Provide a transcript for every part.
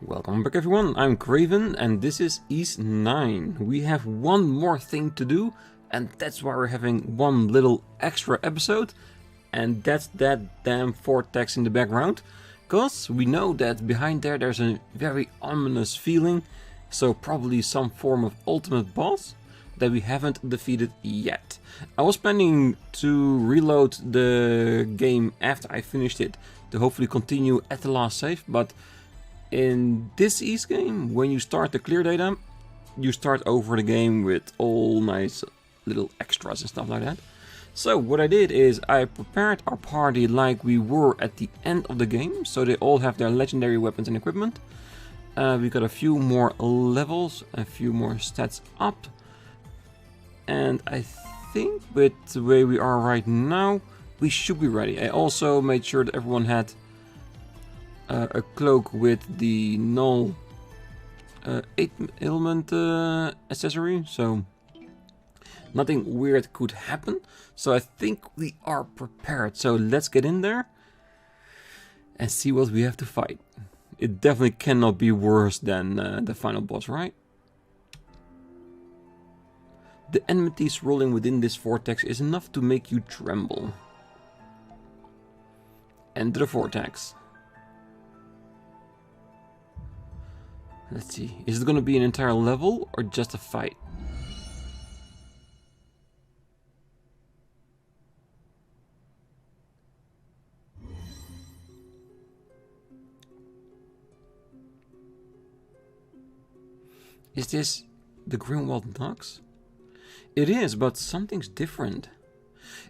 Welcome back everyone, I'm Craven and this is East 9. We have one more thing to do and that's why we're having one little extra episode, and that's that damn vortex in the background, because we know that behind there's a very ominous feeling, so probably some form of ultimate boss that we haven't defeated yet. I was planning to reload the game after I finished it to hopefully continue at the last save, but in this East game, when you start the clear data, you start over the game with all nice little extras and stuff like that. So what I did is I prepared our party like we were at the end of the game, so they all have their legendary weapons and equipment. We got a few more levels, a few more stats up, and I think with the way we are right now, we should be ready. I also made sure that everyone had a cloak with the null 8 element accessory, so nothing weird could happen. So I think we are prepared. So let's get in there and see what we have to fight. It definitely cannot be worse than the final boss, right? The enmities rolling within this vortex is enough to make you tremble. Enter the vortex. Let's see, is it going to be an entire level or just a fight? Is this the Grimwald Nox? It is, but something's different.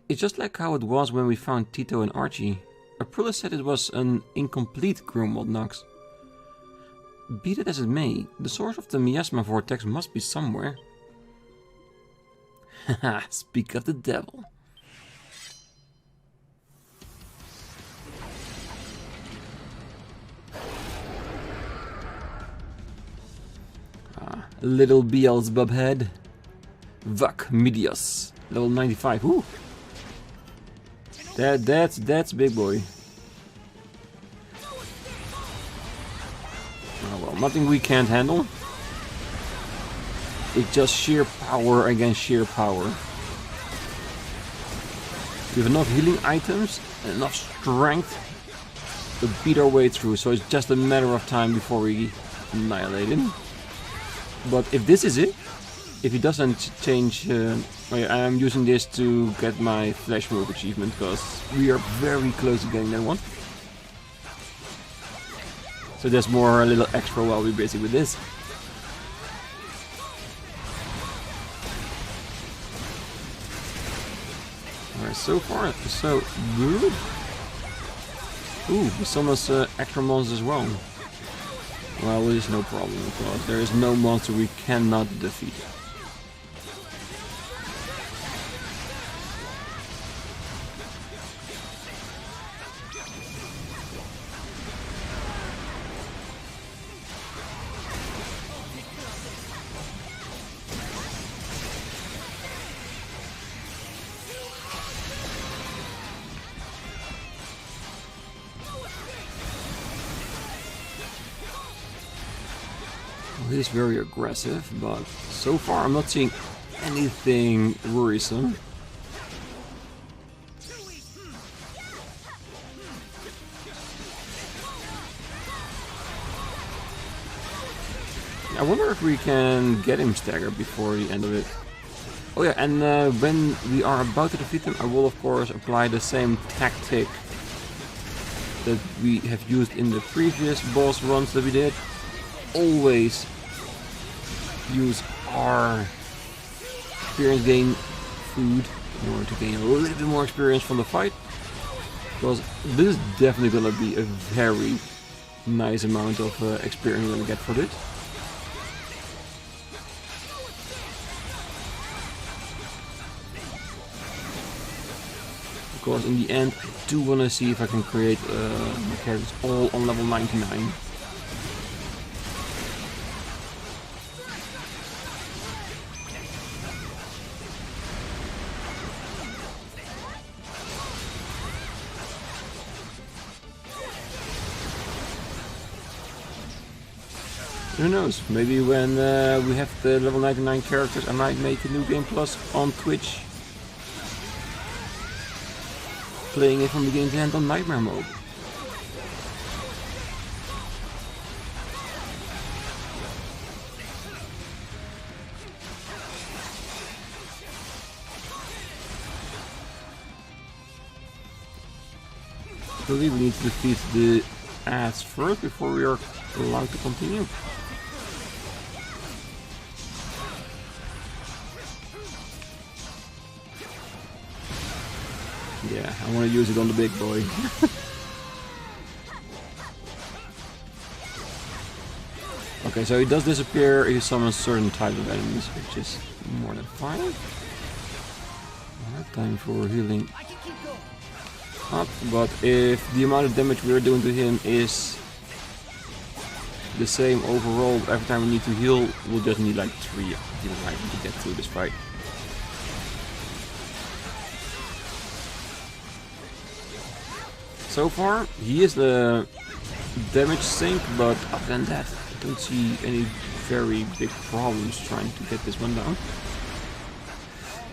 It's just like how it was when we found Tito and Archie. Aprilis said it was an incomplete Grimwald Nox. Be that as it may, the source of the miasma vortex must be somewhere. Haha, speak of the devil. Little Beelzebub head. Vakh Medios, level 95. Ooh. That's big boy. Oh well, nothing we can't handle. It's just sheer power against sheer power. We have enough healing items and enough strength to beat our way through, so it's just a matter of time before we annihilate him. But if this is it, if he doesn't change, I'm using this to get my flash move achievement, because we are very close to getting that one. So there's more a little extra while we're busy with this. Alright, so far so good. Ooh, we summons extra monsters as well. Well, it is no problem, because there is no monster we cannot defeat. It is very aggressive, but so far I'm not seeing anything worrisome. I wonder if we can get him staggered before the end of it. Oh yeah, and when we are about to defeat him, I will of course apply the same tactic that we have used in the previous boss runs that we did. Always use our experience gain food in order to gain a little bit more experience from the fight, because this is definitely gonna be a very nice amount of experience we're gonna get for this. Of course, in the end, I do want to see if I can create my characters all on level 99. Who knows? Maybe when we have the level 99 characters, I might make a new game plus on Twitch. Playing it from beginning to end on Nightmare mode. I believe we need to defeat the ads first before we are allowed to continue. Yeah, I want to use it on the big boy. Okay, so he does disappear if he summons certain type of enemies, which is more than fine. Alright, time for healing up, but if the amount of damage we are doing to him is the same overall every time we need to heal, we'll just need like 3 healing items to get through this fight. So far, he is the damage sink, but other than that, I don't see any very big problems trying to get this one down.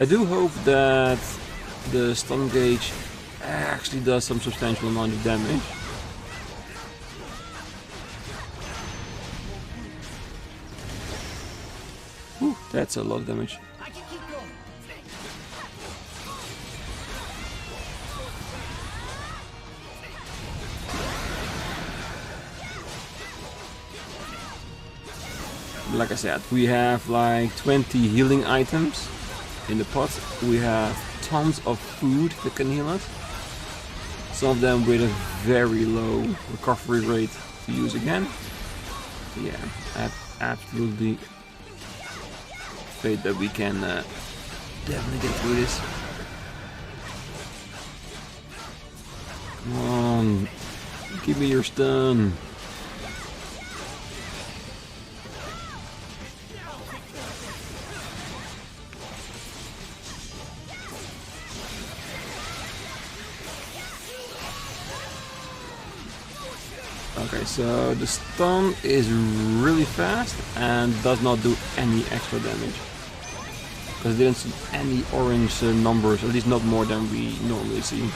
I do hope that the stun gauge actually does some substantial amount of damage. Whew, that's a lot of damage. Like I said, we have like 20 healing items in the pot. We have tons of food that can heal us. Some of them with a very low recovery rate to use again. Yeah, absolutely fate that we can definitely get through this. Come on, give me your stun. Okay, so the stun is really fast and does not do any extra damage. Because I didn't see any orange numbers, at least not more than we normally see.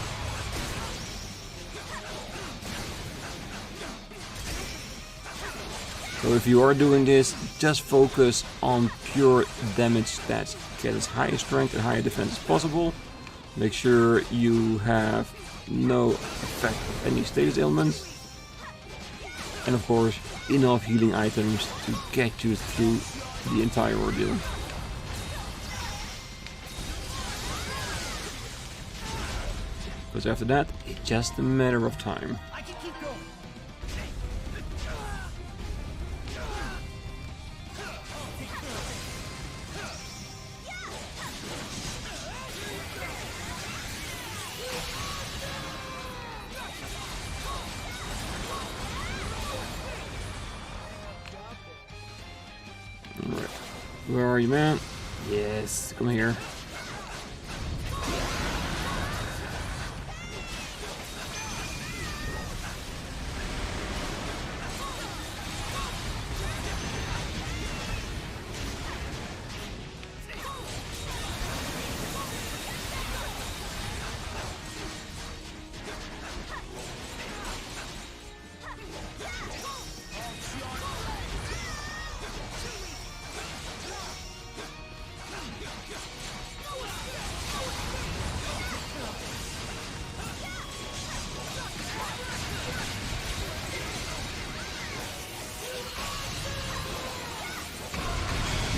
So if you are doing this, just focus on pure damage stats. Get as high strength and higher defense as possible. Make sure you have no effect of any status ailments. And of course, enough healing items to get you through the entire ordeal. Because after that, it's just a matter of time. Where are you, man? Yes, come here.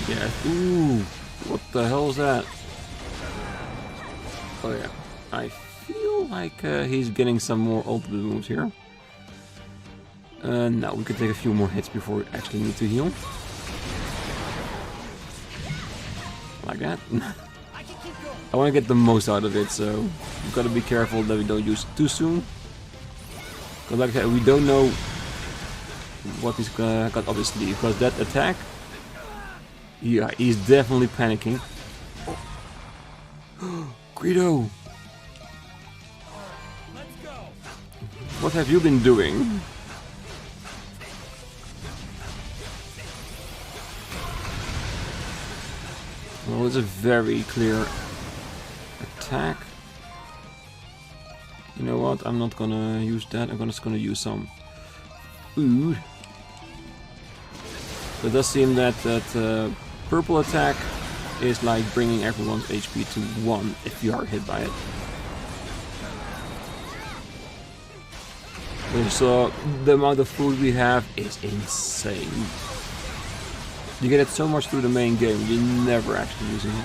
Yeah. Ooh, what the hell is that? Oh yeah, I feel like he's getting some more ultimate moves here. Now we can take a few more hits before we actually need to heal. Like that. I want to get the most out of it, so we've got to be careful that we don't use it too soon. Because like I said, we don't know what he's got obviously, because that attack, yeah, he's definitely panicking. Oh. Greedo! What have you been doing? Well, it's a very clear attack. You know what? I'm not gonna use that. I'm just gonna use some food. It does seem that purple attack is like bringing everyone's HP to 1 if you are hit by it. So the amount of food we have is insane. You get it so much through the main game, you're never actually using it.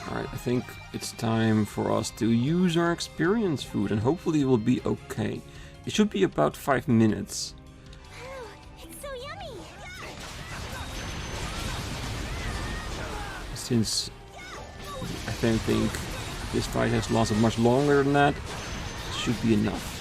Alright, I think it's time for us to use our experience food and hopefully it will be okay. It should be about 5 minutes. It's so yummy. Since I don't think this fight has lasted much longer than that, it should be enough.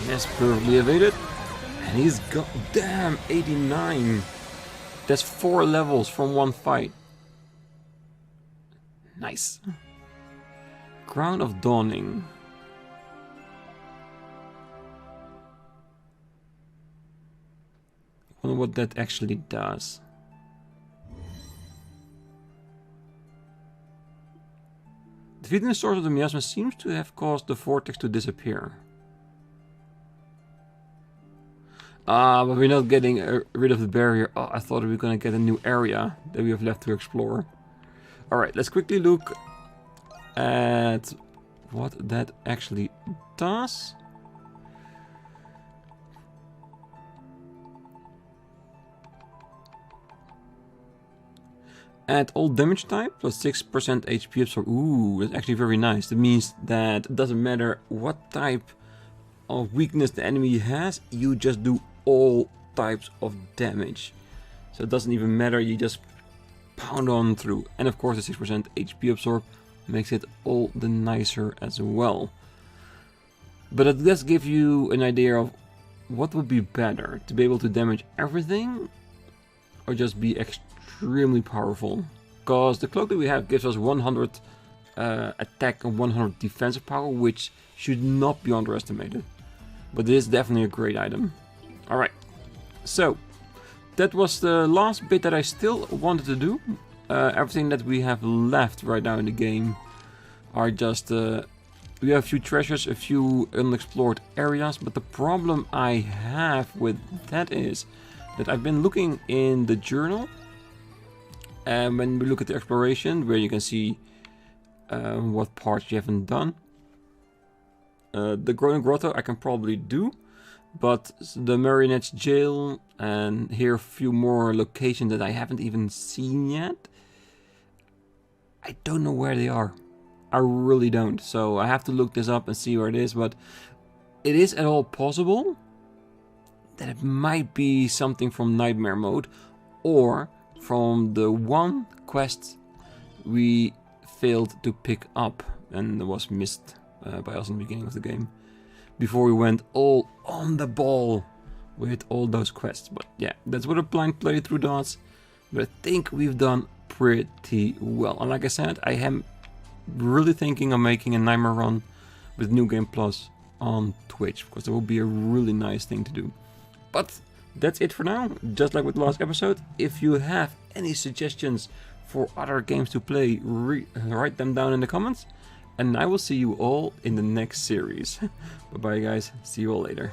Yes, perfectly evaded. And he's got, damn, 89. That's 4 levels from one fight. Nice. Crown of Dawning. I wonder what that actually does. Defeating the source of the miasma seems to have caused the vortex to disappear. But we're not getting rid of the barrier. Oh, I thought we were gonna get a new area that we have left to explore. Alright, let's quickly look at what that actually does. Add all damage type plus 6% HP absorb. Ooh, that's actually very nice. That means that it doesn't matter what type of weakness the enemy has, you just do all types of damage. So it doesn't even matter, you just pound on through. And of course the 6% HP absorb makes it all the nicer as well. But it does give you an idea of what would be better, to be able to damage everything or just be extremely powerful. Because the cloak that we have gives us 100 attack and 100 defensive power, which should not be underestimated. But it is definitely a great item. Alright, so that was the last bit that I still wanted to do. Everything that we have left right now in the game are just... we have a few treasures, a few unexplored areas, but the problem I have with that is that I've been looking in the journal, and when we look at the exploration, where you can see what parts you haven't done. The Groaning Grotto I can probably do, but the Marionette's Jail and here a few more locations that I haven't even seen yet, I don't know where they are. I really don't, so I have to look this up and see where it is, but it is at all possible that it might be something from Nightmare Mode or from the one quest we failed to pick up and was missed by us in the beginning of the game, before we went all on the ball with all those quests. But yeah, that's what a blind playthrough does, but I think we've done pretty well. And like I said, I am really thinking of making a Nightmare run with New Game Plus on Twitch, because that would be a really nice thing to do. But that's it for now. Just like with the last episode, if you have any suggestions for other games to play, write them down in the comments, and I will see you all in the next series. Bye bye guys, see you all later.